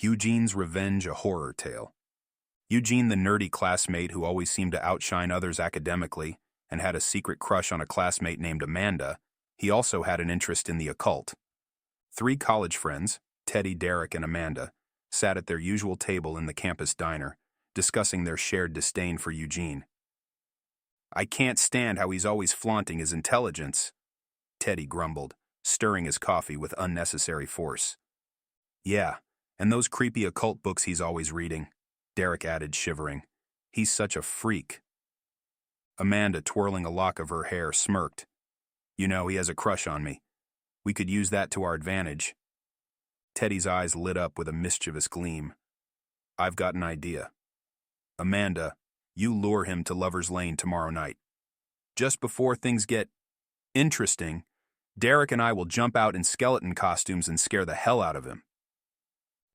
Eugene's Revenge, a horror tale. Eugene, the nerdy classmate who always seemed to outshine others academically and had a secret crush on a classmate named Amanda, he also had an interest in the occult. Three college friends, Teddy, Derek, and Amanda, sat at their usual table in the campus diner, discussing their shared disdain for Eugene. "I can't stand how he's always flaunting his intelligence," Teddy grumbled, stirring his coffee with unnecessary force. "Yeah, and those creepy occult books he's always reading," Derek added, shivering. "He's such a freak." Amanda, twirling a lock of her hair, smirked. "You know, he has a crush on me. We could use that to our advantage." Teddy's eyes lit up with a mischievous gleam. "I've got an idea. Amanda, you lure him to Lover's Lane tomorrow night. Just before things get interesting, Derek and I will jump out in skeleton costumes and scare the hell out of him."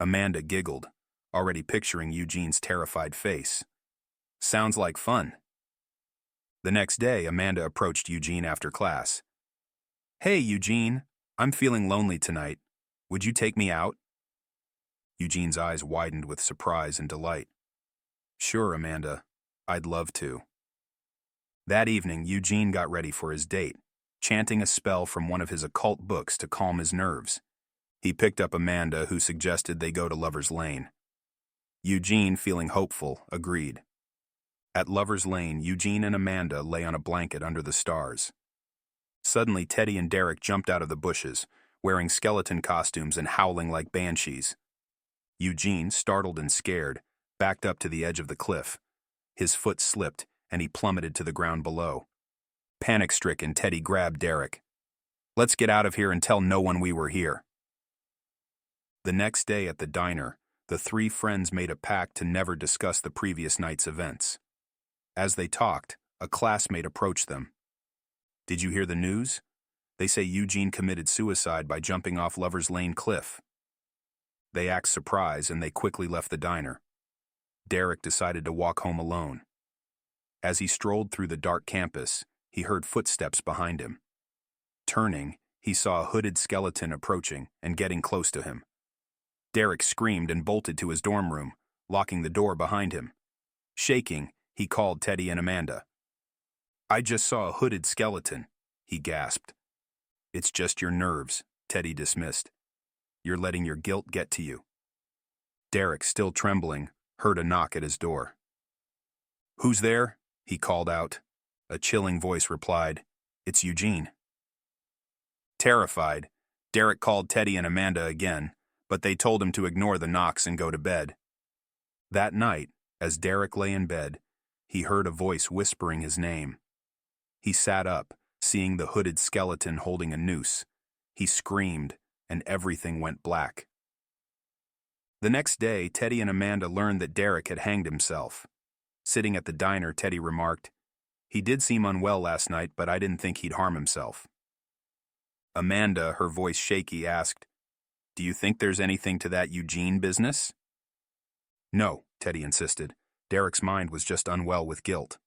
Amanda giggled, already picturing Eugene's terrified face. "Sounds like fun." The next day, Amanda approached Eugene after class. "Hey, Eugene, I'm feeling lonely tonight. Would you take me out?" Eugene's eyes widened with surprise and delight. "Sure, Amanda. I'd love to." That evening, Eugene got ready for his date, chanting a spell from one of his occult books to calm his nerves. He picked up Amanda, who suggested they go to Lover's Lane. Eugene, feeling hopeful, agreed. At Lover's Lane, Eugene and Amanda lay on a blanket under the stars. Suddenly, Teddy and Derek jumped out of the bushes, wearing skeleton costumes and howling like banshees. Eugene, startled and scared, backed up to the edge of the cliff. His foot slipped, and he plummeted to the ground below. Panic-stricken, Teddy grabbed Derek. "Let's get out of here and tell no one we were here." The next day at the diner, the three friends made a pact to never discuss the previous night's events. As they talked, a classmate approached them. "Did you hear the news? They say Eugene committed suicide by jumping off Lover's Lane cliff." They acted surprised and they quickly left the diner. Derek decided to walk home alone. As he strolled through the dark campus, he heard footsteps behind him. Turning, he saw a hooded skeleton approaching and getting close to him. Derek screamed and bolted to his dorm room, locking the door behind him. Shaking, he called Teddy and Amanda. "I just saw a hooded skeleton," he gasped. "It's just your nerves," Teddy dismissed. "You're letting your guilt get to you." Derek, still trembling, heard a knock at his door. "Who's there?" he called out. A chilling voice replied, "It's Eugene." Terrified, Derek called Teddy and Amanda again, but they told him to ignore the knocks and go to bed. That night, as Derek lay in bed, he heard a voice whispering his name. He sat up, seeing the hooded skeleton holding a noose. He screamed, and everything went black. The next day, Teddy and Amanda learned that Derek had hanged himself. Sitting at the diner, Teddy remarked, "He did seem unwell last night, but I didn't think he'd harm himself." Amanda, her voice shaky, asked, "Do you think there's anything to that Eugene business?" "No," Teddy insisted. Derek's mind was just unwell with guilt.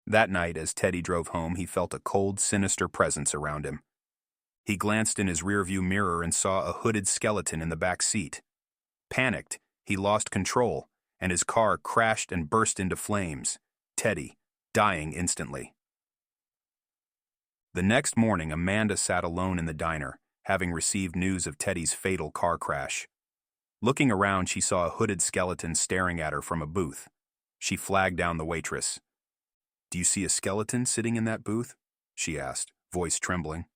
That night, as Teddy drove home, he felt a cold, sinister presence around him. He glanced in his rearview mirror and saw a hooded skeleton in the back seat. Panicked, he lost control, and his car crashed and burst into flames, Teddy dying instantly. The next morning, Amanda sat alone in the diner, having received news of Teddy's fatal car crash. Looking around, she saw a hooded skeleton staring at her from a booth. She flagged down the waitress. "Do you see a skeleton sitting in that booth?" she asked, voice trembling.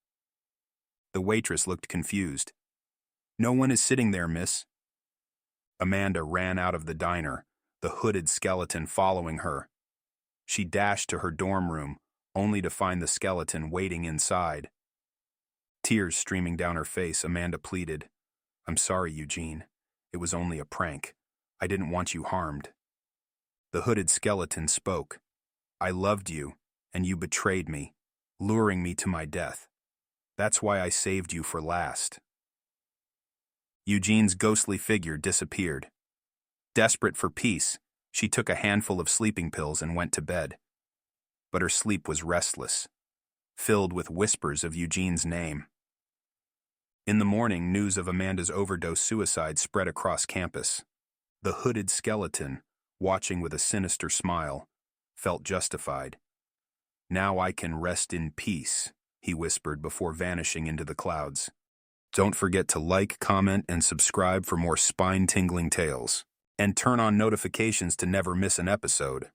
The waitress looked confused. "No one is sitting there, miss." Amanda ran out of the diner, the hooded skeleton following her. She dashed to her dorm room, only to find the skeleton waiting inside. Tears streaming down her face, Amanda pleaded, "I'm sorry, Eugene. It was only a prank. I didn't want you harmed." The hooded skeleton spoke. "I loved you, and you betrayed me, luring me to my death. That's why I saved you for last." Eugene's ghostly figure disappeared. Desperate for peace, she took a handful of sleeping pills and went to bed. But her sleep was restless, filled with whispers of Eugene's name. In the morning, news of Amanda's overdose suicide spread across campus. The hooded skeleton, watching with a sinister smile, felt justified. "Now I can rest in peace," he whispered before vanishing into the clouds. Don't forget to like, comment, and subscribe for more spine-tingling tales. And turn on notifications to never miss an episode.